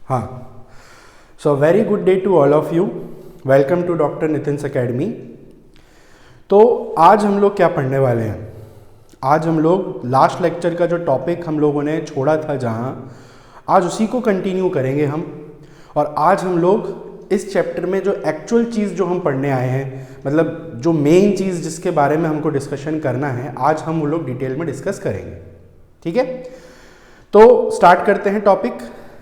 हाँ, so very good day to all of you. Welcome to doctor Nitin's academy. तो आज हम लोग क्या पढ़ने वाले हैं? आज हम लोग लास्ट लेक्चर का जो टॉपिक हम लोगों ने छोड़ा था जहाँ, आज उसी को कंटिन्यू करेंगे हम। और आज हम लोग इस चैप्टर में जो एक्चुअल चीज़ जो हम पढ़ने आए हैं, मतलब जो मेन चीज़ जिसके बारे में हमको डिस्कशन करना है, आज हम वो लोग डिटेल में डिस्कस करेंगे। ठीक है, तो स्टार्ट करते हैं टॉपिक।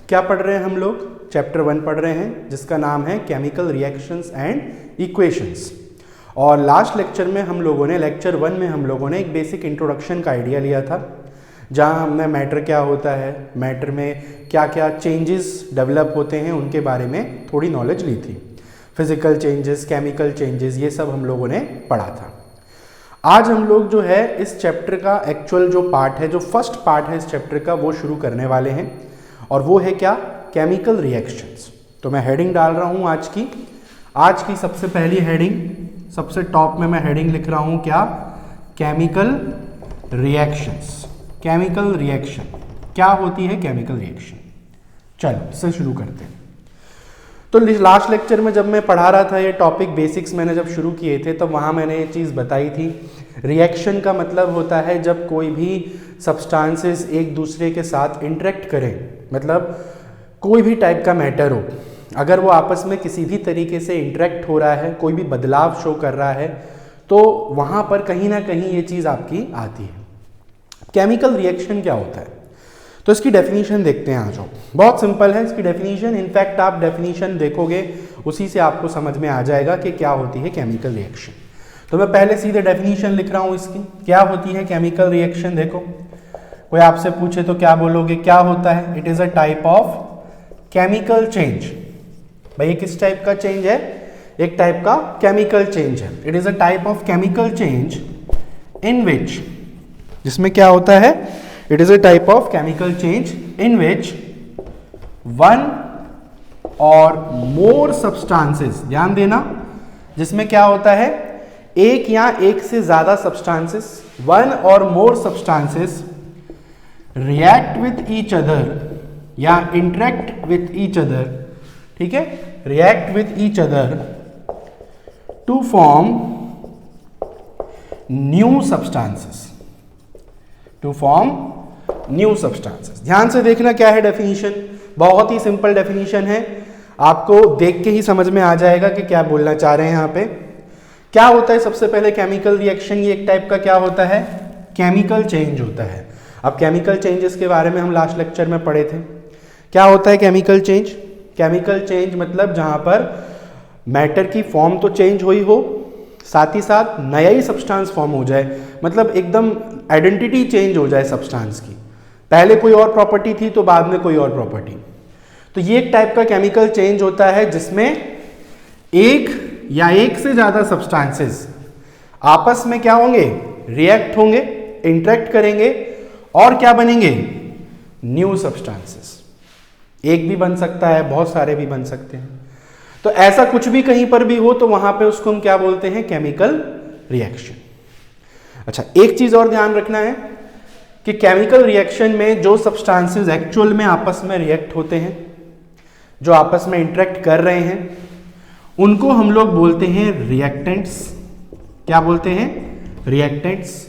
क्या पढ़ रहे हैं हम लोग? चैप्टर 1 पढ़ रहे हैं जिसका नाम है केमिकल रिएक्शंस एंड इक्वेशंस। और लास्ट लेक्चर में हम लोगों ने, लेक्चर 1 में हम लोगों ने एक बेसिक इंट्रोडक्शन का आइडिया लिया था, जहां हमने मैटर क्या होता है, मैटर में क्या क्या चेंजेस डेवलप होते हैं, उनके बारे में थोड़ी नॉलेज ली थी। फिजिकल चेंजेस, केमिकल चेंजेस, ये सब हम लोगों ने पढ़ा था। आज हम लोग जो है इस चैप्टर का एक्चुअल जो पार्ट है, जो फर्स्ट पार्ट है इस चैप्टर का, वो शुरू करने वाले हैं। और वो है क्या? Chemical reactions. तो मैं हेडिंग डाल रहा हूँ आज की सबसे पहली हेडिंग, सबसे टॉप में मैं हेडिंग लिख रहा हूँ क्या? Chemical reactions. केमिकल रिएक्शन क्या होती है? Chemical reaction. चलो इससे शुरू करते हैं। तो लास्ट लेक्चर में जब मैं पढ़ा रहा था ये टॉपिक, बेसिक्स मैंने जब शुरू किए थे, तब वहाँ मैंने ये चीज़ बताई थी। रिएक्शन का मतलब होता है जब कोई भी सब्सटेंसेस एक दूसरे के साथ इंटरेक्ट करें, मतलब कोई भी टाइप का मैटर हो, अगर वो आपस में किसी भी तरीके से इंटरेक्ट हो रहा है, कोई भी बदलाव शो कर रहा है, तो वहाँ पर कहीं ना कहीं ये चीज़ आपकी आती है। केमिकल रिएक्शन क्या होता है? तो इसकी डेफिनेशन देखते हैं। आज बहुत सिंपल है इसकी डेफिनेशन। इनफैक्ट आप डेफिनेशन देखोगे उसी से आपको समझ में आ जाएगा कि क्या होती है केमिकल रिएक्शन। तो मैं पहले सीधे डेफिनेशन लिख रहा हूँ इसकी। क्या होती है केमिकल रिएक्शन? देखो, कोई आपसे पूछे तो क्या बोलोगे? क्या होता है? It is a type of chemical change. भाई ये किस टाइप का चेंज है? एक टाइप का केमिकल चेंज है। It is a type of chemical change in which, जिसमें क्या होता है? It is a type of chemical change in which one or more substances, ध्यान देना, जिसमें क्या होता है? एक या एक से ज्यादा substances, one or more substances react with each other या interact with each other, ठीक है, react with each other to form new substances, to form new substances. ध्यान से देखना क्या है डेफिनेशन। बहुत ही सिंपल डेफिनेशन है, आपको देख के ही समझ में आ जाएगा कि क्या बोलना चाह रहे हैं यहाँ पे। क्या होता है सबसे पहले केमिकल रिएक्शन? ये एक टाइप का क्या होता है? केमिकल चेंज होता है। अब केमिकल चेंजेस के बारे में हम लास्ट लेक्चर में पढ़े थे। क्या होता है केमिकल चेंज? केमिकल चेंज मतलब जहाँ पर मैटर की फॉर्म तो चेंज हुई हो, साथ ही साथ नया ही सब्सटेंस फॉर्म हो जाए, मतलब एकदम आइडेंटिटी चेंज हो जाए सब्सटेंस की। पहले कोई और प्रॉपर्टी थी तो बाद में कोई और प्रॉपर्टी। तो ये एक टाइप का केमिकल चेंज होता है जिसमें एक या एक से ज्यादा सब्सटेंसेस आपस में क्या होंगे? रिएक्ट होंगे, इंटरेक्ट करेंगे और क्या बनेंगे? New substances. एक भी बन सकता है, बहुत सारे भी बन सकते हैं। तो ऐसा कुछ भी कहीं पर भी हो तो वहां पे उसको हम क्या बोलते हैं? Chemical reaction. अच्छा, एक चीज और ध्यान रखना है कि केमिकल रिएक्शन में जो सब्सटेंसेस एक्चुअल में आपस में रिएक्ट होते हैं, जो आपस में इंटरेक्ट कर रहे हैं, उनको हम लोग बोलते हैं रिएक्टेंट्स। क्या बोलते हैं? रिएक्टेंट्स।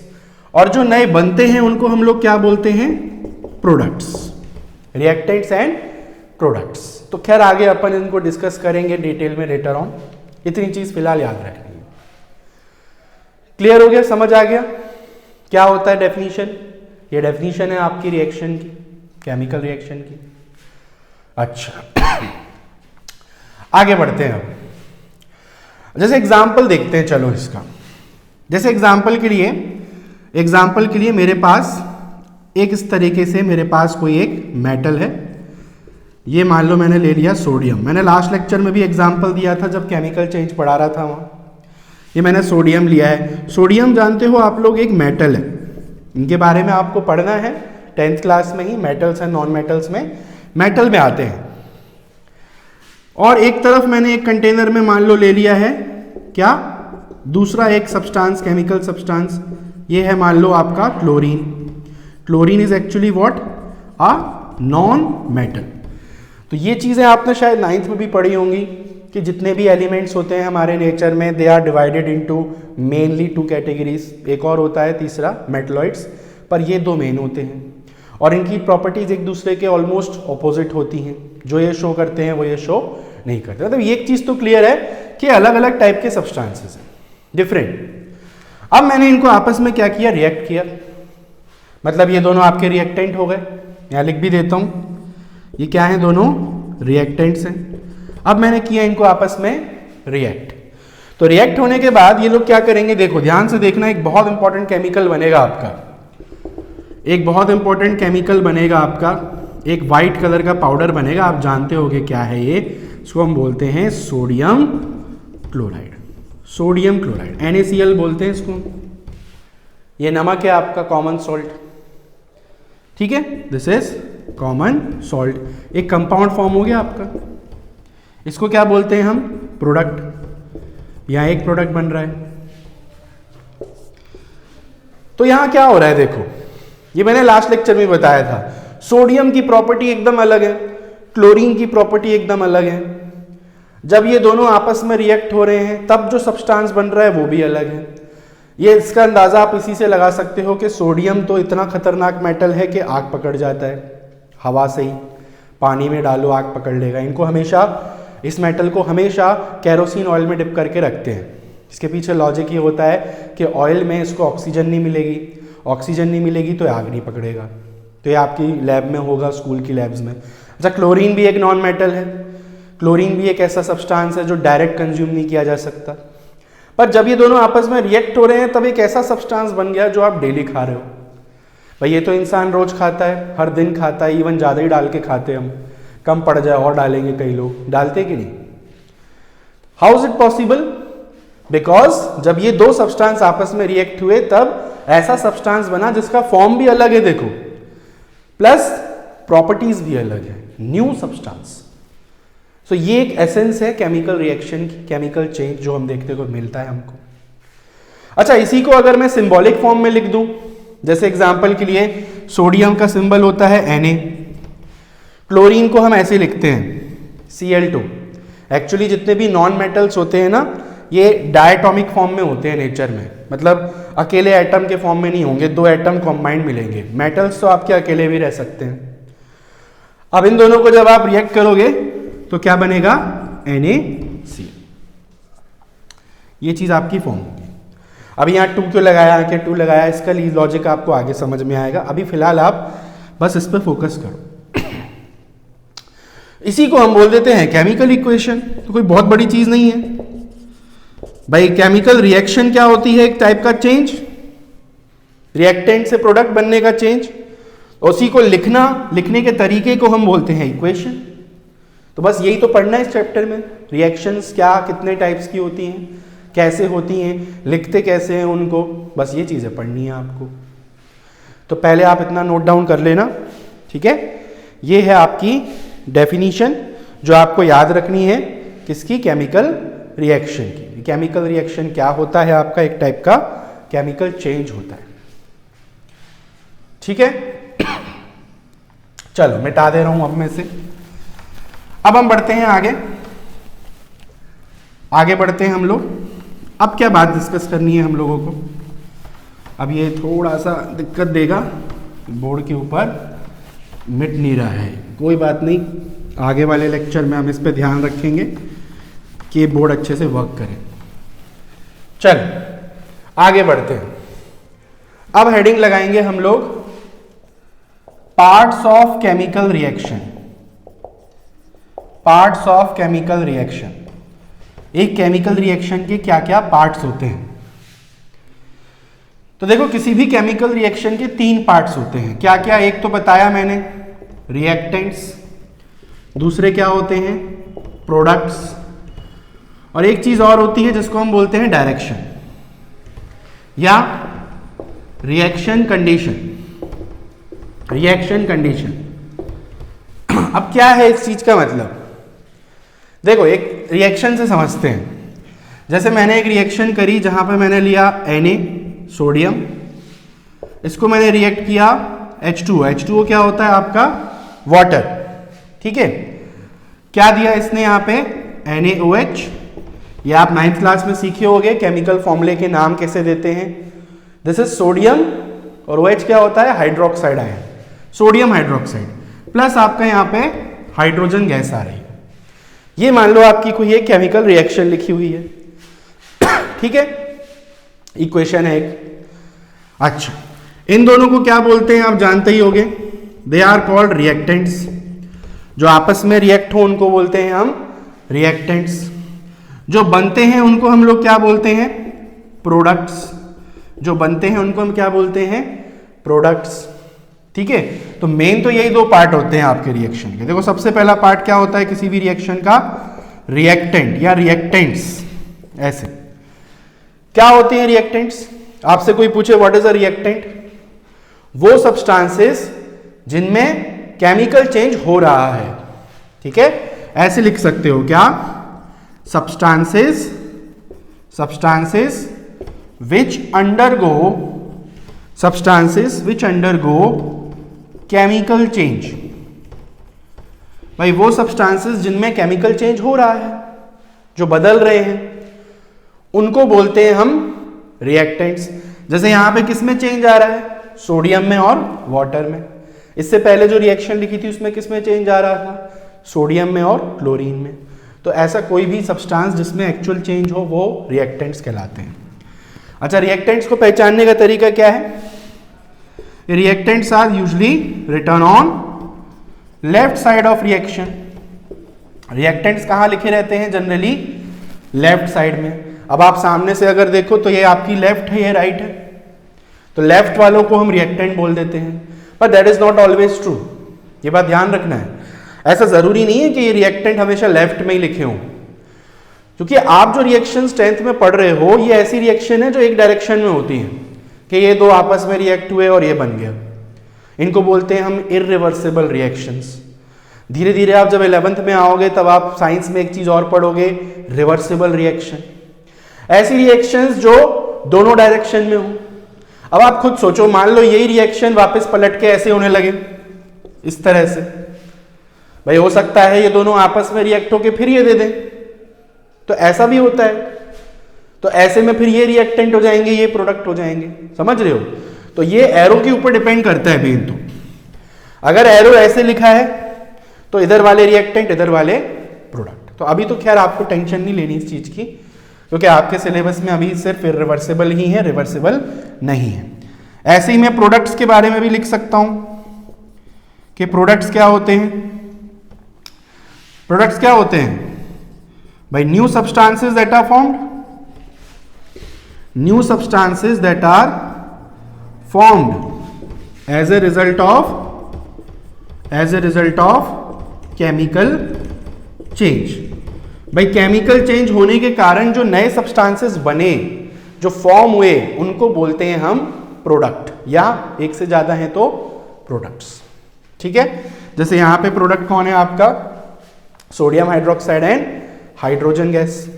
और जो नए बनते हैं उनको हम लोग क्या बोलते हैं? प्रोडक्ट्स। Reactants and products. तो खैर आगे अपन इनको डिस्कस करेंगे डिटेल में लेटर ऑन। इतनी चीज फिलहाल याद रखनी है। क्लियर हो गया? समझ आ गया क्या होता है डेफिनेशन? ये डेफिनेशन है आपकी रिएक्शन की, केमिकल रिएक्शन की। अच्छा, आगे बढ़ते हैं। अब जैसे एग्जांपल देखते हैं, चलो इसका। जैसे एग्जांपल के लिए मेरे पास एक इस तरीके से मेरे पास कोई एक मेटल है। ये मान लो मैंने ले लिया सोडियम। मैंने लास्ट लेक्चर में भी एग्जांपल दिया था जब केमिकल चेंज पढ़ा रहा था वहाँ। ये मैंने सोडियम लिया है। सोडियम जानते हो आप लोग एक मेटल है, इनके बारे में आपको पढ़ना है 10th क्लास में ही। मेटल्स एंड नॉन मेटल्स में मेटल में आते हैं। और एक तरफ मैंने एक कंटेनर में मान लो ले लिया है क्या? दूसरा एक सब्सटेंस, केमिकल सब्सटेंस। ये है मान लो आपका chlorine. Chlorine is actually what? A non metal. तो ये चीज़ें आपने शायद 9th में भी पढ़ी होंगी कि जितने भी एलिमेंट्स होते हैं हमारे नेचर में they are divided into mainly 2 categories, एक और होता है तीसरा मेटलॉइड्स, पर ये 2 मेन होते हैं और इनकी प्रॉपर्टीज एक दूसरे के ऑलमोस्ट ऑपोजिट होती हैं। जो ये शो करते हैं वो ये शो नहीं करते। मतलब ये एक चीज़ तो क्लियर है कि अलग अलग टाइप के सब्सटेंसेस हैं, डिफरेंट। अब मैंने इनको आपस में क्या किया, रिएक्ट किया, मतलब ये दोनों आपके रिएक्टेंट हो गए। यहाँ लिख भी देता हूँ, ये क्या है, दोनों रिएक्टेंट्स हैं। अब मैंने किया इनको आपस में रिएक्ट। तो रिएक्ट होने के बाद ये लोग क्या करेंगे, देखो ध्यान से देखना, एक बहुत इंपॉर्टेंट केमिकल बनेगा आपका, एक बहुत इंपॉर्टेंट केमिकल बनेगा आपका, एक वाइट कलर का पाउडर बनेगा। आप जानते होंगे क्या है ये, इसको हम बोलते हैं sodium chloride. Sodium chloride NaCl बोलते हैं इसको। ये नमक है आपका, कॉमन सॉल्ट, ठीक है, दिस इज कॉमन सॉल्ट। एक कंपाउंड फॉर्म हो गया आपका, इसको क्या बोलते हैं हम, प्रोडक्ट। यहां एक प्रोडक्ट बन रहा है। तो यहां क्या हो रहा है, देखो ये मैंने लास्ट लेक्चर में बताया था, सोडियम की प्रॉपर्टी एकदम अलग है, क्लोरीन की प्रॉपर्टी एकदम अलग है। जब ये दोनों आपस में रिएक्ट हो रहे हैं तब जो सब्सटेंस बन रहा है वो भी अलग है। ये इसका अंदाजा आप इसी से लगा सकते हो कि सोडियम तो इतना खतरनाक मेटल है कि आग पकड़ जाता है, हवा से ही, पानी में डालो आग पकड़ लेगा। इनको हमेशा, इस मेटल को हमेशा केरोसिन ऑयल में डिप करके रखते हैं। इसके पीछे लॉजिक ये होता है कि ऑयल में इसको ऑक्सीजन नहीं मिलेगी, ऑक्सीजन नहीं मिलेगी तो आग नहीं पकड़ेगा। तो ये आपकी लैब में होगा, स्कूल की लैब्स में। अच्छा, क्लोरीन भी एक नॉन मेटल है, क्लोरीन भी एक ऐसा सब्सटेंस है जो डायरेक्ट कंज्यूम नहीं किया जा सकता। पर जब ये दोनों आपस में रिएक्ट हो रहे हैं तब एक ऐसा सब्सटेंस बन गया जो आप डेली खा रहे हो। भाई ये तो इंसान रोज खाता है, हर दिन खाता है, इवन ज़्यादा ही डाल के खाते हैं हम, कम पड़ जाए और डालेंगे, कई लोग डालते कि नहीं। How is it possible? Because जब ये दो सब्सटेंस आपस में रिएक्ट हुए तब ऐसा सब्सटेंस बना जिसका फॉर्म भी अलग है, देखो, प्लस प्रॉपर्टीज भी अलग है, न्यू सब्सटेंस। सो ये एक एसेंस है केमिकल रिएक्शन की, केमिकल चेंज जो हम देखने को मिलता है हमको। अच्छा, इसी को अगर मैं सिंबॉलिक फॉर्म में लिख दूं, जैसे एग्जांपल के लिए सोडियम का सिंबल होता है Na, क्लोरीन को हम ऐसे लिखते हैं Cl2। एक्चुअली जितने भी नॉन मेटल्स होते हैं ना, ये डायटॉमिक फॉर्म में होते हैं नेचर में, मतलब अकेले एटम के फॉर्म में नहीं होंगे, दो एटम कॉम्बाइंड मिलेंगे। मेटल्स तो आपके अकेले भी रह सकते हैं। अब इन दोनों को जब आप रिएक्ट करोगे तो क्या बनेगा, NaCl। ये चीज आपकी फॉर्म होगी। अभी यहाँ 2 क्यों लगाया, क्या 2 लगाया, इसका लॉजिक आपको आगे समझ में आएगा। अभी फिलहाल आप बस इस पर फोकस करो। इसी को हम बोल देते हैं केमिकल इक्वेशन। तो कोई बहुत बड़ी चीज नहीं है भाई। केमिकल रिएक्शन क्या होती है, एक टाइप का चेंज, रिएक्टेंट से प्रोडक्ट बनने का चेंज। उसी को लिखने के तरीके को हम बोलते हैं इक्वेशन। तो बस यही तो पढ़ना है इस चैप्टर में, रिएक्शंस क्या, कितने टाइप्स की होती हैं, कैसे होती हैं, लिखते कैसे हैं उनको, बस ये चीज़ें पढ़नी है आपको। तो पहले आप इतना नोट डाउन कर लेना, ठीक है। ये है आपकी डेफिनीशन जो आपको याद रखनी है, किसकी, केमिकल रिएक्शन की। केमिकल रिएक्शन क्या होता है आपका, एक टाइप का केमिकल चेंज होता है, ठीक है। चलो मिटा दे रहा हूं अब में से। अब हम बढ़ते हैं आगे बढ़ते हैं हम लोग। अब क्या बात डिस्कस करनी है हम लोगों को। अब ये थोड़ा सा दिक्कत देगा, बोर्ड के ऊपर मिट नहीं रहा है, कोई बात नहीं, आगे वाले लेक्चर में हम इस पे ध्यान रखेंगे कि ये बोर्ड अच्छे से वर्क करे। चल आगे बढ़ते हैं। अब हेडिंग लगाएंगे हम लोग parts of chemical reaction. Parts of chemical reaction, एक केमिकल रिएक्शन के क्या क्या पार्ट्स होते हैं। तो देखो, किसी भी केमिकल रिएक्शन के 3 पार्ट्स होते हैं। क्या क्या, एक तो बताया मैंने रिएक्टेंट्स, दूसरे क्या होते हैं प्रोडक्ट्स, और एक चीज और होती है जिसको हम बोलते हैं डायरेक्शन या रिएक्शन कंडीशन। रिएक्शन कंडीशन, अब क्या है इस चीज का मतलब, देखो एक रिएक्शन से समझते हैं। जैसे मैंने एक रिएक्शन करी जहां पे मैंने लिया Na सोडियम, इसको मैंने रिएक्ट किया H2O। H2O क्या होता है आपका, वाटर, ठीक है। क्या दिया इसने यहाँ पे NaOH, ये आप 9th क्लास में सीखे होंगे केमिकल फॉर्मूले के नाम कैसे देते हैं। दिस इज सोडियम और OH क्या होता है, hydroxide ion, sodium hydroxide, plus आपका यहाँ पे हाइड्रोजन गैस आ रही है। ये मान लो आपकी कोई एक केमिकल रिएक्शन लिखी हुई है, ठीक है, इक्वेशन है एक। अच्छा, इन दोनों को क्या बोलते हैं आप जानते ही होंगे, दे आर कॉल्ड रिएक्टेंट्स। जो आपस में रिएक्ट हो उनको बोलते हैं हम रिएक्टेंट्स। जो बनते हैं उनको हम लोग क्या बोलते हैं, प्रोडक्ट्स। जो बनते हैं उनको हम क्या बोलते हैं, प्रोडक्ट्स, ठीक है। तो मेन तो यही दो पार्ट होते हैं आपके रिएक्शन के। देखो सबसे पहला पार्ट क्या होता है किसी भी रिएक्शन का, रिएक्टेंट या रिएक्टेंट्स। ऐसे क्या होते हैं रिएक्टेंट्स, आपसे कोई पूछे व्हाट इज अ रिएक्टेंट, वो सब्सटेंसेस जिनमें केमिकल चेंज हो रहा है, ठीक है। ऐसे लिख सकते हो क्या, substances which undergo chemical change। भाई वो सब्सटेंसेस जिनमें केमिकल चेंज हो रहा है, जो बदल रहे हैं, उनको बोलते हैं हम रिएक्टेंट्स। जैसे यहां पे किसमें चेंज आ रहा है, सोडियम में और वाटर में। इससे पहले जो रिएक्शन लिखी थी उसमें किसमें चेंज आ रहा था, सोडियम में और क्लोरीन में। तो ऐसा कोई भी सब्सटेंस जिसमें एक्चुअल चेंज हो वो रिएक्टेंट्स कहलाते हैं। अच्छा, रिएक्टेंट्स को पहचानने का तरीका क्या है, reactants are usually written on left side of reaction. Reactants कहाँ लिखे रहते हैं, जनरली लेफ्ट साइड में। अब आप सामने से अगर देखो तो ये आपकी लेफ्ट है, ये राइट है, तो लेफ्ट वालों को हम रिएक्टेंट बोल देते हैं। But that is not always true, ये बात ध्यान रखना है। ऐसा जरूरी नहीं है कि ये रिएक्टेंट हमेशा लेफ्ट में ही लिखे हों, क्योंकि आप जो रिएक्शन 10th में पढ़ रहे हो ये ऐसी रिएक्शन है जो एक डायरेक्शन में होती है, कि ये दो आपस में रिएक्ट हुए और ये बन गया। इनको बोलते हैं हम इररिवर्सिबल रिएक्शंस। धीरे धीरे आप जब 11th में आओगे तब आप साइंस में एक चीज और पढ़ोगे, रिवर्सिबल रिएक्शन। ऐसी रिएक्शंस जो दोनों डायरेक्शन में हो। अब आप खुद सोचो, मान लो यही रिएक्शन वापस पलट के ऐसे होने लगे, इस तरह से, भाई हो सकता है ये दोनों आपस में रिएक्ट होके फिर ये दे दें, तो ऐसा भी होता है। तो ऐसे में फिर ये रिएक्टेंट हो जाएंगे, ये प्रोडक्ट हो जाएंगे, समझ रहे हो। तो ये एरो के ऊपर डिपेंड करता है मेन। तो अगर एरो ऐसे लिखा है तो इधर वाले रिएक्टेंट, इधर वाले प्रोडक्ट। तो अभी तो खैर आपको टेंशन नहीं लेनी इस चीज की, क्योंकि आपके सिलेबस में अभी सिर्फ इरिवर्सिबल ही है, रिवर्सिबल नहीं है। ऐसे ही मैं प्रोडक्ट्स के बारे में भी लिख सकता हूं कि प्रोडक्ट्स क्या होते हैं। प्रोडक्ट्स क्या होते हैं भाई, new substances that are formed, new substances that are formed as a result of chemical change. भाई केमिकल चेंज होने के कारण जो नए सब्सटेंसेस बने, जो फॉर्म हुए, उनको बोलते हैं हम प्रोडक्ट, या एक से ज्यादा हैं तो प्रोडक्ट्स, ठीक है। जैसे यहां पे प्रोडक्ट कौन है आपका, sodium hydroxide and hydrogen gas.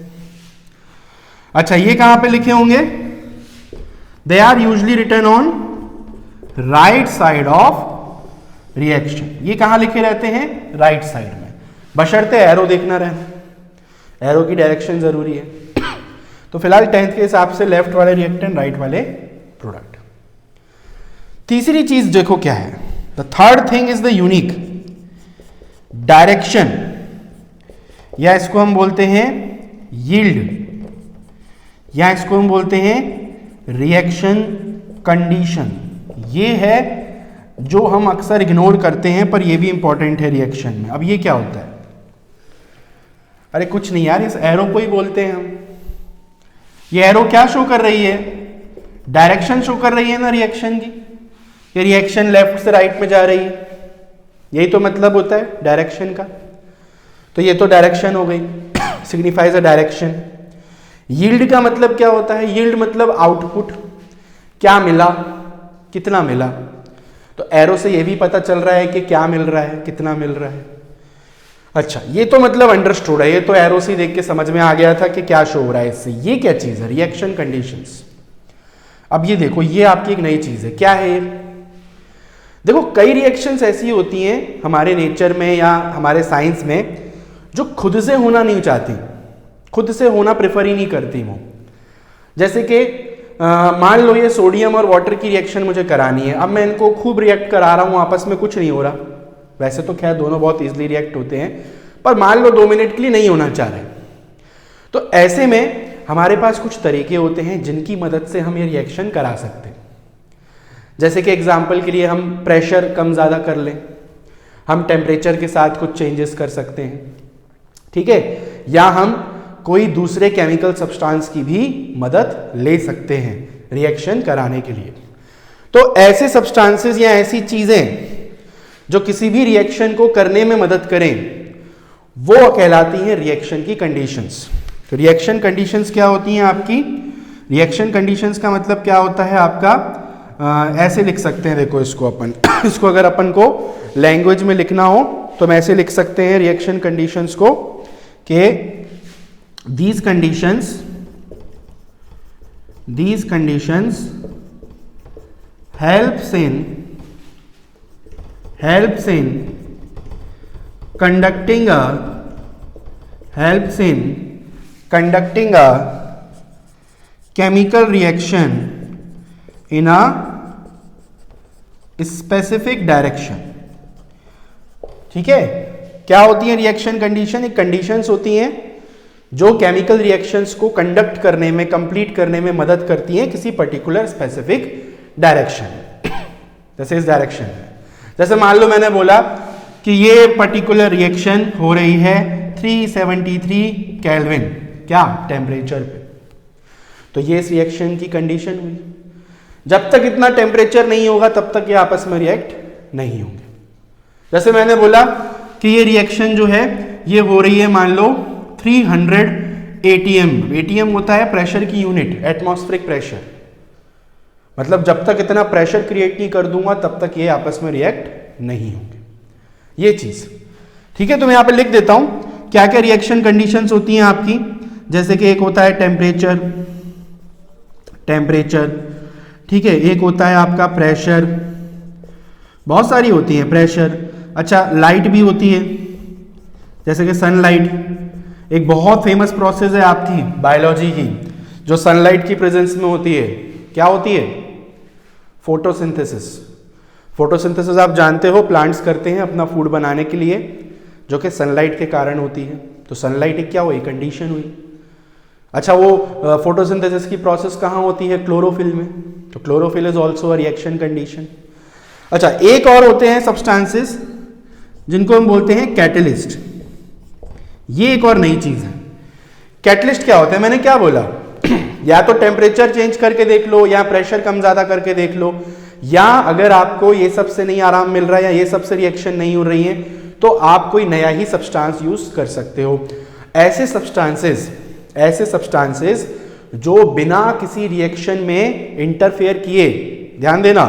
अच्छा, ये कहां पे लिखे होंगे, they are usually written on right side of reaction. ये कहां लिखे रहते हैं, राइट साइड में, बशर्ते एरो देखना रहना, एरो की डायरेक्शन जरूरी है। तो फिलहाल 10th के हिसाब से लेफ्ट वाले रिएक्टेंट, राइट वाले प्रोडक्ट। तीसरी चीज देखो क्या है, the third thing is the unique direction, या इसको हम बोलते हैं यील्ड, या इसको हम बोलते हैं रिएक्शन कंडीशन। ये है जो हम अक्सर इग्नोर करते हैं, पर ये भी इंपॉर्टेंट है रिएक्शन में। अब ये क्या होता है, अरे कुछ नहीं यार, इस एरो को ही बोलते हैं हम। ये एरो क्या शो कर रही है, डायरेक्शन शो कर रही है ना रिएक्शन की, ये रिएक्शन लेफ्ट से राइट में जा रही है, यही तो मतलब होता है डायरेक्शन का। तो ये तो डायरेक्शन हो गई, सिग्निफाइज अ डायरेक्शन। यील्ड का मतलब क्या होता है, यील्ड मतलब आउटपुट, क्या मिला, कितना मिला। तो एरो से ये भी पता चल रहा है कि क्या मिल रहा है, कितना मिल रहा है। अच्छा, ये तो मतलब अंडरस्टूड है, ये तो एरो से देख के समझ में आ गया था कि क्या शो हो रहा है इससे। ये क्या चीज है, रिएक्शन कंडीशंस। अब ये देखो, ये आपकी एक नई चीज है, क्या है ये, देखो कई रिएक्शंस ऐसी होती हैं हमारे नेचर में या हमारे साइंस में जो खुद से होना नहीं चाहती, खुद से होना प्रेफर ही नहीं करती वो। जैसे कि मान लो ये सोडियम और वाटर की रिएक्शन मुझे करानी है, अब मैं इनको खूब रिएक्ट करा रहा हूँ, आपस में कुछ नहीं हो रहा। वैसे तो खैर दोनों बहुत ईजिली रिएक्ट होते हैं, पर मान लो 2 मिनट के लिए नहीं होना चाह रहे, तो ऐसे में हमारे पास कुछ तरीके होते हैं जिनकी मदद से हम ये रिएक्शन करा सकते हैं। जैसे कि एग्जाम्पल के लिए हम प्रेशर कम ज़्यादा कर लें, हम टेम्परेचर के साथ कुछ चेंजेस कर सकते हैं, ठीक है, या हम कोई दूसरे केमिकल सब्सटेंस की भी मदद ले सकते हैं रिएक्शन कराने के लिए। तो ऐसे सब्सटेंसेस या ऐसी चीज़ें जो किसी भी रिएक्शन को करने में मदद करें वो कहलाती हैं रिएक्शन की कंडीशंस। तो रिएक्शन कंडीशंस क्या होती हैं आपकी? रिएक्शन कंडीशंस का मतलब क्या होता है आपका, ऐसे लिख सकते हैं, देखो इसको अपन इसको अगर अपन को लैंग्वेज में लिखना हो तो हम ऐसे लिख सकते हैं रिएक्शन कंडीशंस को कि these conditions helps in conducting a chemical reaction in a specific direction। ठीक है, क्या होती है रिएक्शन कंडीशन? एक कंडीशंस होती हैं जो केमिकल रिएक्शंस को कंडक्ट करने में, कंप्लीट करने में मदद करती हैं किसी पर्टिकुलर स्पेसिफिक डायरेक्शन। जैसे इस डायरेक्शन में, जैसे मान लो मैंने बोला कि ये पर्टिकुलर रिएक्शन हो रही है 373 केल्विन क्या टेम्परेचर पे, तो ये इस रिएक्शन की कंडीशन हुई। जब तक इतना टेम्परेचर नहीं होगा तब तक ये आपस में रिएक्ट नहीं होंगे। जैसे मैंने बोला कि ये रिएक्शन जो है ये हो रही है मान लो 300 ATM। ATM होता है प्रेशर की यूनिट, एटमॉस्फेरिक प्रेशर। मतलब जब तक इतना प्रेशर क्रिएट नहीं कर दूंगा तब तक ये आपस में रिएक्ट नहीं होंगे, ये चीज। ठीक है, तो मैं यहां पे लिख देता हूं क्या क्या रिएक्शन कंडीशंस होती हैं आपकी। जैसे कि एक होता है टेम्परेचर, ठीक है, एक होता है आपका प्रेशर, बहुत सारी होती है प्रेशर। अच्छा, लाइट भी होती है, जैसे कि सनलाइट एक बहुत फेमस प्रोसेस है आपकी बायोलॉजी की, जो सनलाइट की प्रेजेंस में होती है। क्या होती है? फोटोसिंथेसिस। फोटोसिंथेसिस आप जानते हो, प्लांट्स करते हैं अपना फूड बनाने के लिए, जो कि सनलाइट के कारण होती है। तो सनलाइट एक क्या हुई? कंडीशन हुई। अच्छा, वो फोटोसिंथेसिस की प्रोसेस कहाँ होती है? क्लोरोफिल में। तो chlorophyll is also a reaction condition. अच्छा, एक और होते हैं सब्सटेंसेस जिनको हम बोलते हैं कैटलिस्ट। ये एक और नई चीज है। कैटलिस्ट क्या होता है? मैंने क्या बोला या तो टेम्परेचर चेंज करके देख लो, या प्रेशर कम ज्यादा करके देख लो, या अगर आपको ये सब से नहीं आराम मिल रहा है या ये सब से रिएक्शन नहीं हो रही है तो आप कोई नया ही सब्सटेंस यूज कर सकते हो। ऐसे सब्सटेंसेस जो बिना किसी रिएक्शन में इंटरफेयर किए, ध्यान देना,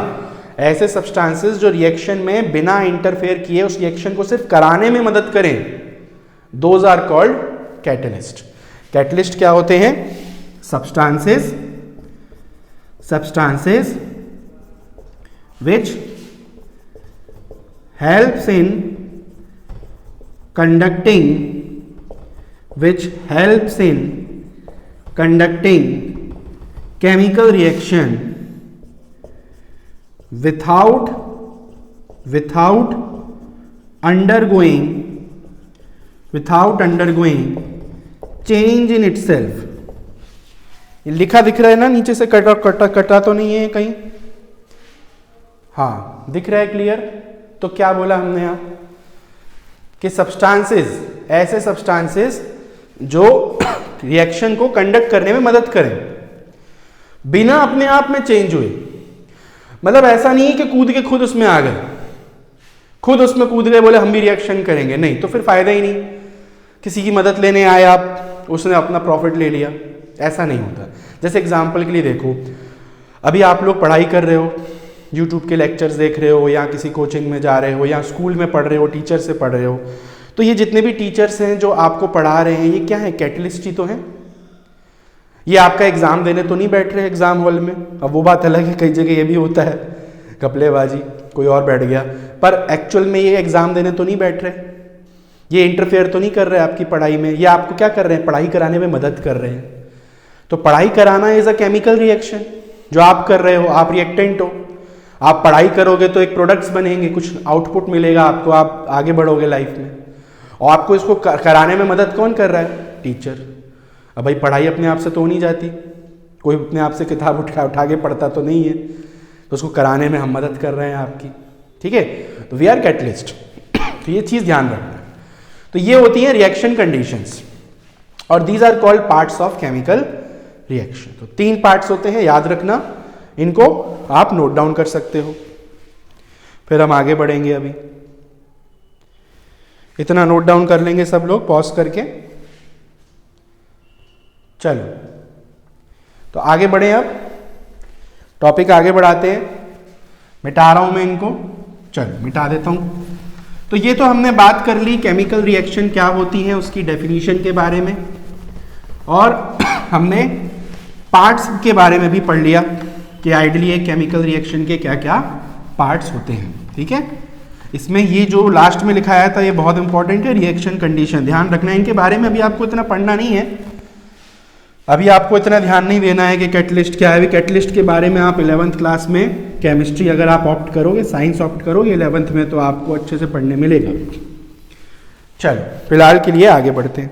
ऐसे सब्सटेंसेस जो रिएक्शन में बिना इंटरफेयर किए उस रिएक्शन को सिर्फ कराने में मदद करें, those are called catalyst. Catalyst क्या होते हैं? substances which helps in conducting chemical reaction without undergoing change in itself। ये लिखा दिख रहा है ना नीचे से? कटा तो नहीं है कहीं? हाँ, दिख रहा है क्लियर? तो क्या बोला हमने यहां कि सब्सटेंसेस, ऐसे सब्सटेंसेस जो रिएक्शन को कंडक्ट करने में मदद करें बिना अपने आप में चेंज हुए। मतलब ऐसा नहीं है कि कूद के खुद उसमें आ गए, खुद उसमें कूद गए, बोले हम भी रिएक्शन करेंगे, नहीं, तो फिर फायदा ही नहीं। किसी की मदद लेने आए आप, उसने अपना प्रॉफिट ले लिया, ऐसा नहीं होता। जैसे एग्जाम्पल के लिए देखो, अभी आप लोग पढ़ाई कर रहे हो, यूट्यूब के लेक्चर्स देख रहे हो, या किसी कोचिंग में जा रहे हो, या स्कूल में पढ़ रहे हो, टीचर से पढ़ रहे हो, तो ये जितने भी टीचर्स हैं जो आपको पढ़ा रहे हैं, ये क्या है? कैटलिस्ट ही तो हैं। ये आपका एग्जाम देने तो नहीं बैठ रहे एग्जाम हॉल में। अब वो बात अलग है, कई जगह ये भी होता है घपलेबाजी, कोई और बैठ गया, पर एक्चुअल में ये एग्जाम देने तो नहीं बैठ रहे। ये इंटरफेयर तो नहीं कर रहे आपकी पढ़ाई में, ये आपको क्या कर रहे हैं, पढ़ाई कराने में मदद कर रहे हैं। तो पढ़ाई कराना इज अ केमिकल रिएक्शन, जो आप कर रहे हो, आप रिएक्टेंट हो। आप पढ़ाई करोगे तो एक प्रोडक्ट्स बनेंगे, कुछ आउटपुट मिलेगा आपको, आप आगे बढ़ोगे लाइफ में। और आपको इसको कराने में मदद कौन कर रहा है, टीचर। अब भाई पढ़ाई अपने आप से तो हो नहीं जाती, कोई अपने आप से किताब उठा के पढ़ता तो नहीं है, तो उसको कराने में हम मदद कर रहे हैं आपकी, ठीक है। तो वी आर कैटलिस्ट, तो ये चीज़ ध्यान रखना। तो ये होती है रिएक्शन कंडीशंस, और these are called parts of chemical reaction. तो 3 पार्ट्स होते हैं, याद रखना, इनको आप नोट डाउन कर सकते हो। फिर हम आगे बढ़ेंगे, अभी इतना नोट डाउन कर लेंगे सब लोग पॉज करके। चलो तो आगे बढ़े, अब टॉपिक आगे बढ़ाते हैं। मिटा रहा हूं मैं इनको, चलो मिटा देता हूं। तो ये तो हमने बात कर ली केमिकल रिएक्शन क्या होती है, उसकी डेफिनेशन के बारे में, और हमने पार्ट्स के बारे में भी पढ़ लिया कि आइडियली एक केमिकल रिएक्शन के क्या क्या पार्ट्स होते हैं, ठीक है। इसमें ये जो लास्ट में लिखा आया था ये बहुत इंपॉर्टेंट है, रिएक्शन कंडीशन, ध्यान रखना है इनके बारे में। अभी आपको इतना पढ़ना नहीं है, अभी आपको इतना ध्यान नहीं देना है कि कैटलिस्ट क्या है। अभी कैटलिस्ट के बारे में आप 11th क्लास में केमिस्ट्री अगर आप ऑप्ट करोगे, साइंस ऑप्ट करोगे 11th में, तो आपको अच्छे से पढ़ने मिलेगा। चलो फिलहाल के लिए आगे बढ़ते हैं।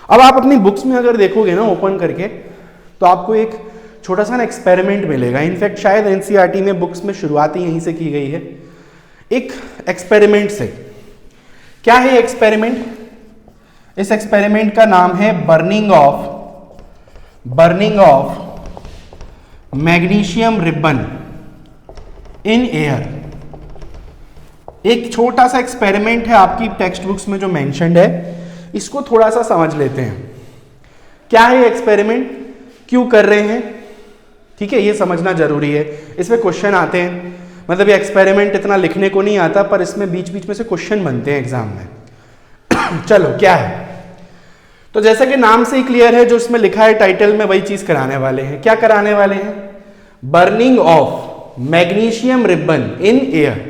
अब आप अपनी बुक्स में अगर देखोगे ना ओपन करके, तो आपको एक छोटा सा ना एक्सपेरिमेंट मिलेगा। इनफैक्ट शायद एनसीईआरटी में बुक्स में शुरुआत ही यहीं से की गई है, एक एक्सपेरिमेंट से। क्या है एक्सपेरिमेंट? इस एक्सपेरिमेंट का नाम है burning of magnesium ribbon in air. एक छोटा सा एक्सपेरिमेंट है, आपकी टेक्स्ट बुक्स में जो मेंशन्ड है, इसको थोड़ा सा समझ लेते हैं। क्या है एक्सपेरिमेंट, क्यों कर रहे हैं, ठीक है, ये समझना जरूरी है। इसमें क्वेश्चन आते हैं, मतलब ये एक्सपेरिमेंट इतना लिखने को नहीं आता, पर इसमें बीच बीच में से क्वेश्चन बनते हैं एग्जाम में। चलो क्या है, तो जैसा कि नाम से ही क्लियर है, जो इसमें लिखा है टाइटल में, वही चीज कराने वाले हैं। क्या कराने वाले हैं? Burning of magnesium ribbon in air.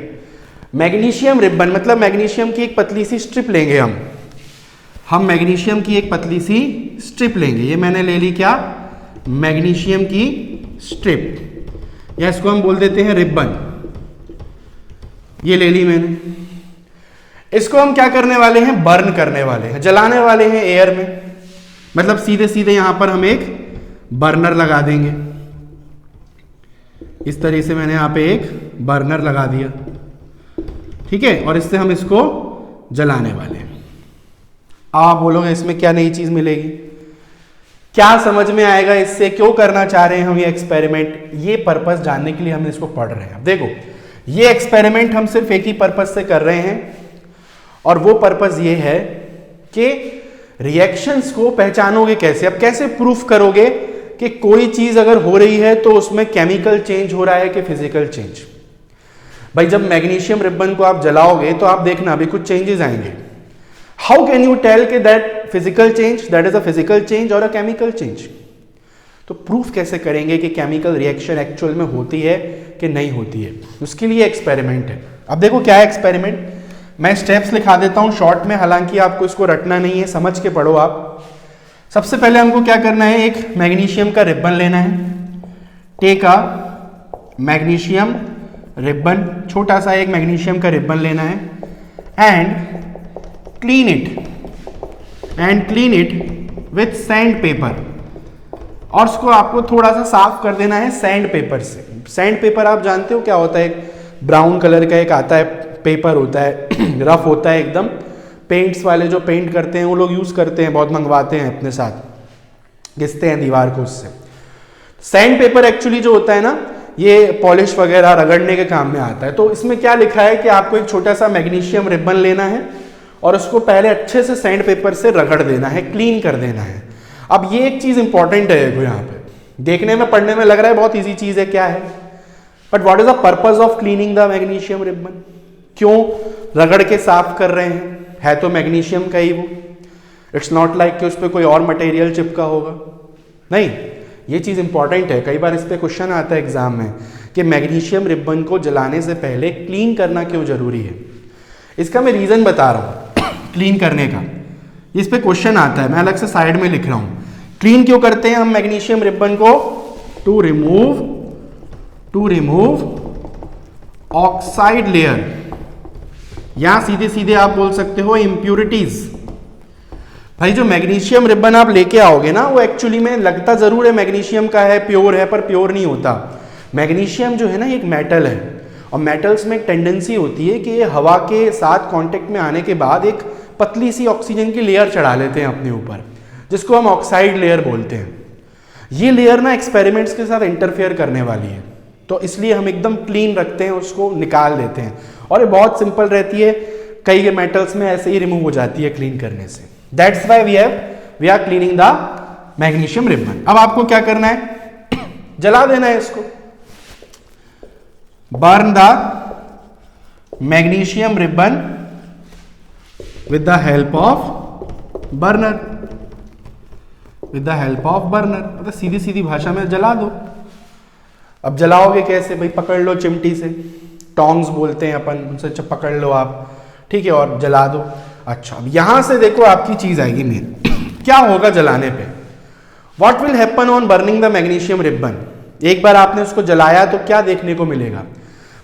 Magnesium ribbon मतलब मैग्नीशियम की एक पतली सी स्ट्रिप लेंगे हम मैग्नीशियम की एक पतली सी स्ट्रिप लेंगे। ये मैंने ले ली क्या, मैग्नीशियम की स्ट्रिप, या इसको हम बोल देते हैं रिबन। ये ले ली मैंने, इसको हम क्या करने वाले हैं, बर्न करने वाले हैं, जलाने वाले हैं एयर में। मतलब सीधे सीधे यहां पर हम एक बर्नर लगा देंगे। इस तरह से मैंने यहां पे एक बर्नर लगा दिया, ठीक है, और इससे हम इसको जलाने वाले हैं। आप बोलोगे इसमें क्या नई चीज मिलेगी, क्या समझ में आएगा इससे, क्यों करना चाह रहे हैं हम ये एक्सपेरिमेंट? ये पर्पस जानने के लिए हम इसको पढ़ रहे हैं। देखो ये एक्सपेरिमेंट हम सिर्फ एक ही पर्पस से कर रहे हैं, और वो पर्पस ये है कि रिएक्शंस को पहचानोगे कैसे। अब कैसे प्रूफ करोगे कि कोई चीज अगर हो रही है तो उसमें केमिकल चेंज हो रहा है कि फिजिकल चेंज? भाई जब मैग्नीशियम रिबन को आप जलाओगे तो आप देखना अभी कुछ चेंजेस आएंगे। हाउ कैन यू टेल कि that physical change, that is a physical change और अ केमिकल चेंज? तो प्रूफ कैसे करेंगे कि केमिकल रिएक्शन एक्चुअल में होती है कि नहीं होती है? उसके लिए एक्सपेरिमेंट है। अब देखो क्या है एक्सपेरिमेंट, मैं स्टेप्स लिखा देता हूं शॉर्ट में, हालांकि आपको इसको रटना नहीं है, समझ के पढ़ो आप। सबसे पहले हमको क्या करना है, एक मैग्नीशियम का रिबन लेना है। टेक अ मैग्नीशियम रिबन, छोटा सा एक मैग्नीशियम का रिबन लेना है, and clean it with sand paper. और उसको आपको थोड़ा सा साफ कर देना है सैंड पेपर से। सैंड पेपर आप जानते हो क्या होता है, एक ब्राउन कलर का एक आता है पेपर होता है, रफ होता है एकदम। पेंट्स वाले जो पेंट करते हैं वो लोग यूज करते हैं, बहुत मंगवाते हैं अपने साथ, घिसते हैं दीवार को उससे। सैंड पेपर एक्चुअली जो होता है ना, ये पॉलिश वगैरह रगड़ने के काम में आता है। तो इसमें क्या लिखा है कि आपको एक छोटा सा मैग्नीशियम रिबन लेना है और उसको पहले अच्छे से सैंड पेपर से रगड़ देना है, क्लीन कर देना है। अब ये एक चीज इंपॉर्टेंट है यहाँ पे, देखने में पढ़ने में लग रहा है बहुत इजी चीज है, क्या है, but what is the purpose of cleaning the magnesium ribbon? क्यों रगड़ के साफ कर रहे हैं? है तो मैग्नीशियम का ही वो, इट्स नॉट लाइक कि उस पर कोई और मटेरियल चिपका होगा, नहीं। ये चीज इंपॉर्टेंट है, कई बार इस पर क्वेश्चन आता है एग्जाम में कि मैग्नीशियम रिबन को जलाने से पहले क्लीन करना क्यों जरूरी है। इसका मैं रीजन बता रहा हूँ क्लीन करने का, इस पे क्वेश्चन आता है, मैं अलग से साइड में लिख रहा हूँ। क्लीन क्यों करते हैं हम मैग्नीशियम रिबन को? टू रिमूव ऑक्साइड लेयर, या सीधे सीधे आप बोल सकते हो इम्प्यूरिटीज। भाई जो मैग्नीशियम रिबन आप लेके आओगे ना, वो एक्चुअली में लगता जरूर है मैग्नीशियम का है, प्योर है, पर प्योर नहीं होता। मैग्नीशियम जो है ना एक मेटल है, और मेटल्स में एक टेंडेंसी होती है कि ये हवा के साथ कांटेक्ट में आने के बाद एक पतली सी ऑक्सीजन की लेयर चढ़ा लेते हैं अपने ऊपर, जिसको हम ऑक्साइड लेयर बोलते हैं। ये लेयर ना एक्सपेरिमेंट्स के साथ इंटरफेयर करने वाली है, तो इसलिए हम एकदम क्लीन रखते हैं, उसको निकाल देते हैं, और ये बहुत सिंपल रहती है, कई मेटल्स में ऐसे ही रिमूव हो जाती है क्लीन करने से। That's why we are cleaning the magnesium ribbon. अब आपको क्या करना है? जला देना है इसको। Burn the magnesium ribbon with the help of burner, मतलब सीधी सीधी भाषा में जला दो। अब जलाओगे कैसे भाई? पकड़ लो चिमटी से, टोंग्स बोलते हैं अपन, उनसे पकड़ लो आप, ठीक है, और जला दो। अच्छा, अब यहां से देखो आपकी चीज आएगी मेन। क्या होगा जलाने पे? What will happen on burning the magnesium ribbon? एक बार आपने उसको जलाया तो क्या देखने को मिलेगा?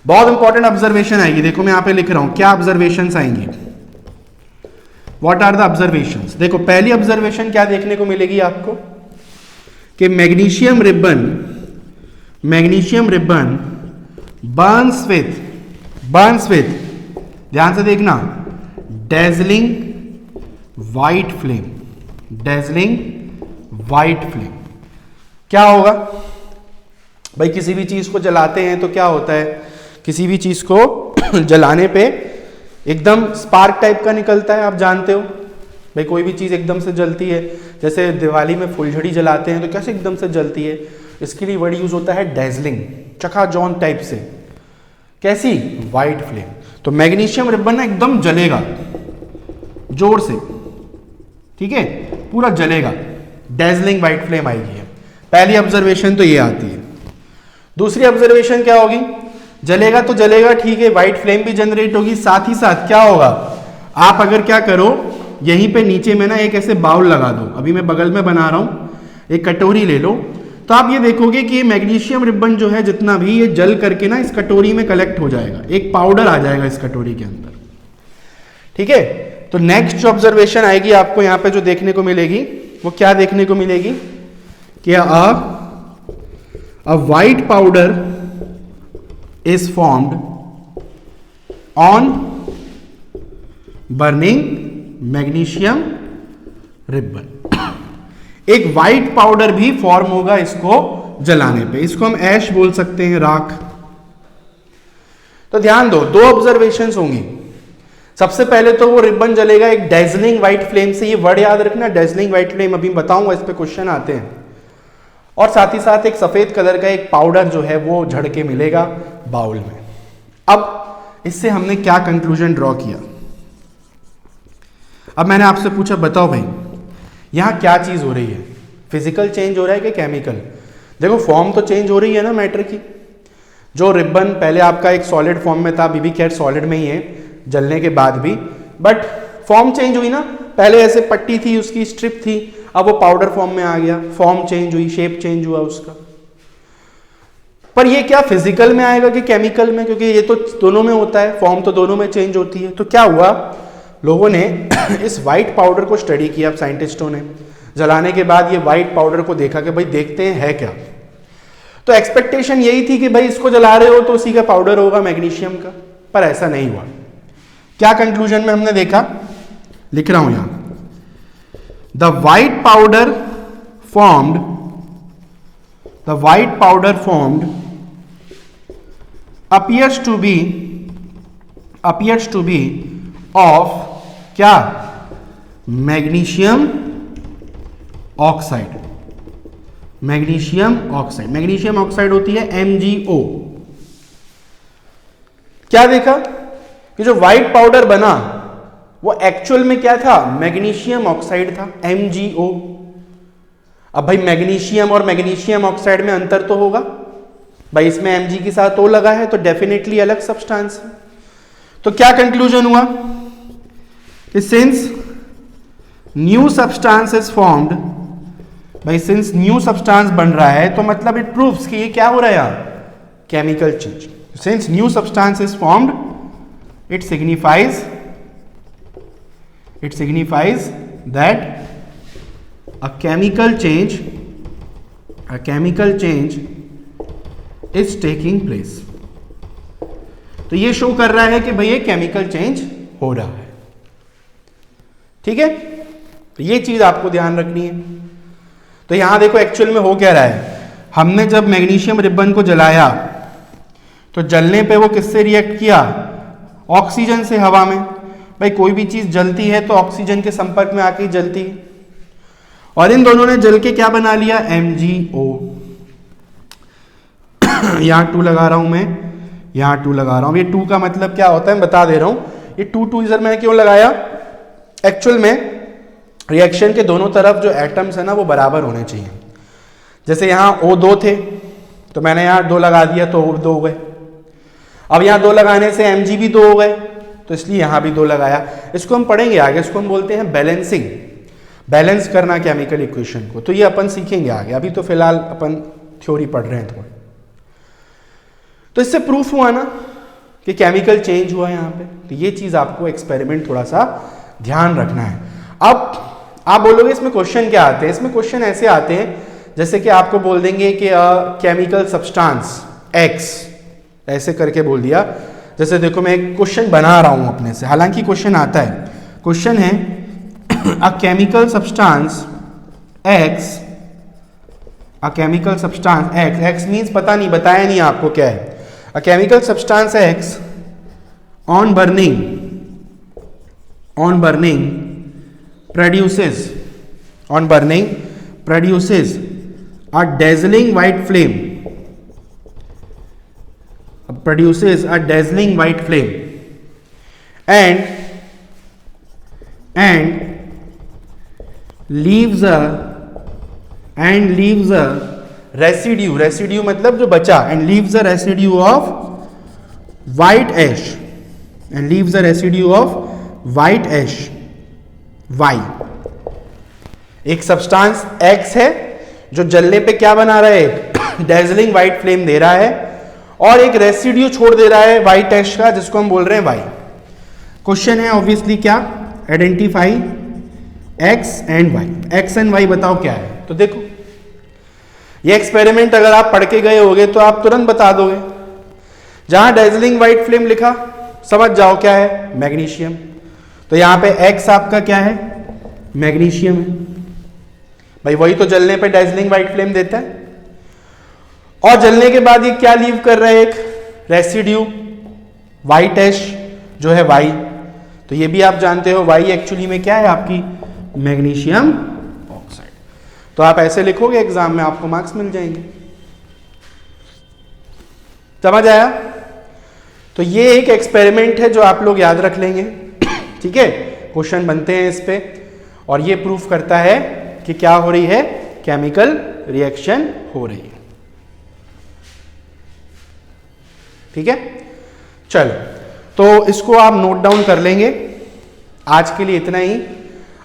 बहुत इंपॉर्टेंट ऑब्जर्वेशन आएगी, देखो मैं यहां पे लिख रहा हूं क्या ऑब्जर्वेशंस आएंगी। What are the observations? देखो पहली ऑब्जर्वेशन क्या देखने को मिलेगी आपको कि मैग्नीशियम रिबन बर्न्स विथ, ध्यान से देखना, डेजलिंग वाइट फ्लेम। क्या होगा भाई? किसी भी चीज को जलाते हैं तो क्या होता है? किसी भी चीज को जलाने पे एकदम स्पार्क टाइप का निकलता है, आप जानते हो भाई। कोई भी चीज एकदम से जलती है, जैसे दिवाली में फुलझड़ी जलाते हैं तो कैसे एकदम से जलती है, इसके लिए वर्ड यूज होता है डेजलिंग, चकाचौंध टाइप से। कैसी? White flame. तो मैग्नीशियम रिबन ना एकदम जलेगा जोर से, ठीक है, पूरा जलेगा, डेजलिंग वाइट फ्लेम आएगी। पहली ऑब्जर्वेशन तो ये आती है। दूसरी ऑब्जर्वेशन क्या होगी? जलेगा तो जलेगा, ठीक है, व्हाइट फ्लेम भी जनरेट होगी, साथ ही साथ क्या होगा? आप अगर क्या करो, यहीं पे नीचे में ना एक ऐसे बाउल लगा दो, अभी मैं बगल में बना रहा हूं, एक कटोरी ले लो, तो आप ये देखोगे कि मैग्नीशियम रिबन जो है जितना भी, ये जल करके ना इस कटोरी में कलेक्ट हो जाएगा, एक पाउडर आ जाएगा इस कटोरी के अंदर, ठीक है। तो नेक्स्ट जो ऑब्जर्वेशन आएगी आपको यहां पे जो देखने को मिलेगी, वो क्या देखने को मिलेगी कि a white powder is formed on burning magnesium ribbon। एक व्हाइट पाउडर भी फॉर्म होगा इसको जलाने पे, इसको हम ऐश बोल सकते हैं, राख। तो ध्यान दो, दो ऑब्जर्वेशंस होंगी। सबसे पहले तो वो रिबन जलेगा एक डेजलिंग व्हाइट फ्लेम से, ये वर्ड याद रखना, डेजलिंग व्हाइट फ्लेम, अभी बताऊंगा, इस पे क्वेश्चन आते हैं। और साथ ही साथ एक सफेद कलर का एक पाउडर जो है वो झड़ के मिलेगा बाउल में। अब इससे हमने क्या कंक्लूजन ड्रॉ किया? अब मैंने आपसे पूछा, बताओ भाई यहां क्या चीज हो रही है? फिजिकल चेंज हो रहा है कि केमिकल? देखो फॉर्म तो चेंज हो रही है ना मैटर की। जो रिबन पहले आपका एक सॉलिड फॉर्म में था, अभी भी खैर सॉलिड में ही है जलने के बाद भी, बट फॉर्म चेंज हुई ना। पहले ऐसे पट्टी थी, उसकी स्ट्रिप थी, अब वो पाउडर फॉर्म में आ गया, फॉर्म चेंज हुई, शेप चेंज हुआ उसका। पर ये क्या फिजिकल में आएगा कि केमिकल में? क्योंकि ये तो दोनों में होता है, फॉर्म तो दोनों में चेंज होती है। तो क्या हुआ, लोगों ने इस व्हाइट पाउडर को स्टडी किया, साइंटिस्टों ने जलाने के बाद ये व्हाइट पाउडर को देखा कि भाई देखते हैं है क्या। तो एक्सपेक्टेशन यही थी कि भाई इसको जला रहे हो तो उसी का पाउडर होगा मैग्नीशियम का, पर ऐसा नहीं हुआ। क्या कंक्लूजन में हमने देखा, लिख रहा हूं यहां, the white powder formed appears to be of क्या? Magnesium oxide. मैग्नीशियम ऑक्साइड होती है MgO। क्या देखा कि जो व्हाइट पाउडर बना वो एक्चुअल में क्या था? मैग्नीशियम ऑक्साइड था, MgO। अब भाई मैग्नीशियम और मैग्नीशियम ऑक्साइड में अंतर तो होगा भाई, इसमें Mg के साथ O लगा है तो डेफिनेटली अलग सब्सटेंस है। तो क्या कंक्लूजन हुआ कि since new substance is formed, भाई सिंस न्यू सब्सटेंस बन रहा है तो मतलब इट प्रूव्स कि ये क्या हो रहा है यहां, chemical change. Since new substance is formed, it signifies that a chemical change is taking place. तो ये शो कर रहा है कि भाई ये केमिकल चेंज हो रहा है. ठीक है, तो ये चीज आपको ध्यान रखनी है. तो यहां देखो एक्चुअल में हो क्या रहा है, हमने जब मैग्नीशियम रिबन को जलाया तो जलने पे वो किससे रिएक्ट किया, ऑक्सीजन से हवा में. भाई कोई भी चीज जलती है तो ऑक्सीजन के संपर्क में आके ही जलती है, और इन दोनों ने जल के क्या बना लिया, MgO. यहां 2 लगा रहा हूं मैं, यहां 2 लगा रहा हूं. ये 2 का मतलब क्या होता है बता दे रहा हूं. ये 2 इधर मैंने क्यों लगाया, एक्चुअल में रिएक्शन के दोनों तरफ जो एटम्स है ना वो बराबर होने चाहिए. जैसे यहां O2 थे तो मैंने यहां 2 लगा दिया तो O2 हो गए. अब यहां 2 लगाने से Mg भी 2 हो गए, तो इसलिए यहां भी 2 लगाया. इसको हम पढ़ेंगे आगे, इसको हम बोलते हैं बैलेंसिंग, बैलेंस करना केमिकल इक्वेशन को. तो ये अपन सीखेंगे आगे, अभी तो फिलहाल अपन थ्योरी पढ़ रहे हैं थोड़ा. तो इससे प्रूफ हुआ ना कि केमिकल चेंज हुआ यहां पे. तो ये चीज आपको एक्सपेरिमेंट थोड़ा सा ध्यान रखना है. अब आप बोलोगे इसमें क्वेश्चन क्या आते हैं, इसमें क्वेश्चन ऐसे आते हैं जैसे कि आपको बोल देंगे कि केमिकल सब्सटेंस X, ऐसे करके बोल दिया. जैसे देखो मैं एक क्वेश्चन बना रहा हूं अपने से, हालांकि क्वेश्चन आता है. क्वेश्चन है a chemical substance X, a chemical substance X means पता नहीं, बताया नहीं आपको क्या है. A chemical substance X on burning produces a dazzling white flame, and leaves a residue मतलब जो बचा, and leaves a residue of white ash, Y. एक सब्सटेंस X है जो जलने पे क्या बना रहा है, डेजलिंग व्हाइट फ्लेम दे रहा है, और एक रेसिड्यू छोड़ दे रहा है व्हाइट एश का, जिसको हम बोल रहे हैं Y. क्वेश्चन है ऑब्वियसली क्या, identify X and Y. X and Y बताओ क्या है. तो देखो ये एक्सपेरिमेंट अगर आप पढ़ के गए होगे तो आप तुरंत बता दोगे. जहां डेजलिंग व्हाइट फ्लेम लिखा समझ जाओ क्या है, मैग्नीशियम. तो यहां पे X आपका क्या है, मैग्नीशियम है. भाई वही तो जलने पे डेजलिंग व्हाइट फ्लेम देता है, और जलने के बाद ये क्या लीव कर रहा है, एक रेसिड्यू व्हाइट एश जो है Y. तो ये भी आप जानते हो Y एक्चुअली में क्या है, आपकी मैग्नीशियम ऑक्साइड. तो आप ऐसे लिखोगे एग्जाम में, आपको मार्क्स मिल जाएंगे. समझ आया. तो ये एक एक्सपेरिमेंट है जो आप लोग याद रख लेंगे. ठीक है, क्वेश्चन बनते हैं इस पे, और ये प्रूफ करता है कि क्या हो रही है, केमिकल रिएक्शन हो रही है. ठीक है, चलो तो इसको आप नोट डाउन कर लेंगे. आज के लिए इतना ही.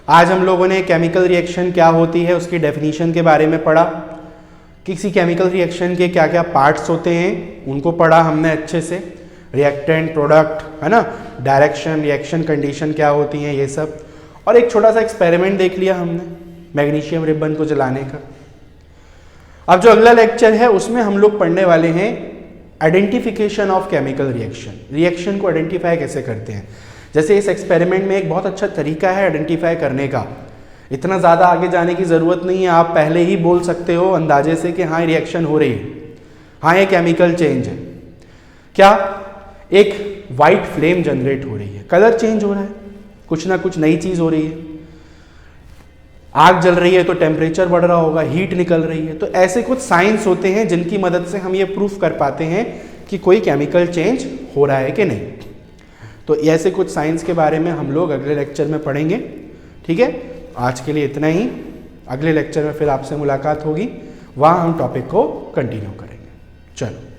आज हम लोगों ने केमिकल रिएक्शन क्या होती है उसकी डेफिनेशन के बारे में पढ़ा, किसी केमिकल रिएक्शन के क्या क्या पार्ट्स होते हैं उनको पढ़ा हमने अच्छे से, रिएक्टेंट, प्रोडक्ट, है ना, डायरेक्शन, रिएक्शन कंडीशन क्या होती हैं, ये सब. और एक छोटा सा एक्सपेरिमेंट देख लिया हमने मैग्नीशियम रिबन को जलाने का. अब जो अगला लेक्चर है उसमें हम लोग पढ़ने वाले हैं identification of chemical reaction. Reaction को आइडेंटिफाई कैसे करते हैं. जैसे इस एक्सपेरिमेंट में एक बहुत अच्छा तरीका है आइडेंटिफाई करने का. इतना ज़्यादा आगे जाने की ज़रूरत नहीं है, आप पहले ही बोल सकते हो अंदाजे से कि हाँ रिएक्शन हो रही है, हाँ ये केमिकल चेंज है. क्या, एक वाइट फ्लेम जनरेट हो रही है, कलर चेंज हो रहा है, कुछ ना कुछ नई चीज़ हो रही है. आग जल रही है तो टेम्परेचर बढ़ रहा होगा, हीट निकल रही है. तो ऐसे कुछ साइंस होते हैं जिनकी मदद से हम ये प्रूफ कर पाते हैं कि कोई केमिकल चेंज हो रहा है कि नहीं. तो ऐसे कुछ साइंस के बारे में हम लोग अगले लेक्चर में पढ़ेंगे. ठीक है, आज के लिए इतना ही. अगले लेक्चर में फिर आपसे मुलाकात होगी, वहाँ हम टॉपिक को कंटिन्यू करेंगे. चलो.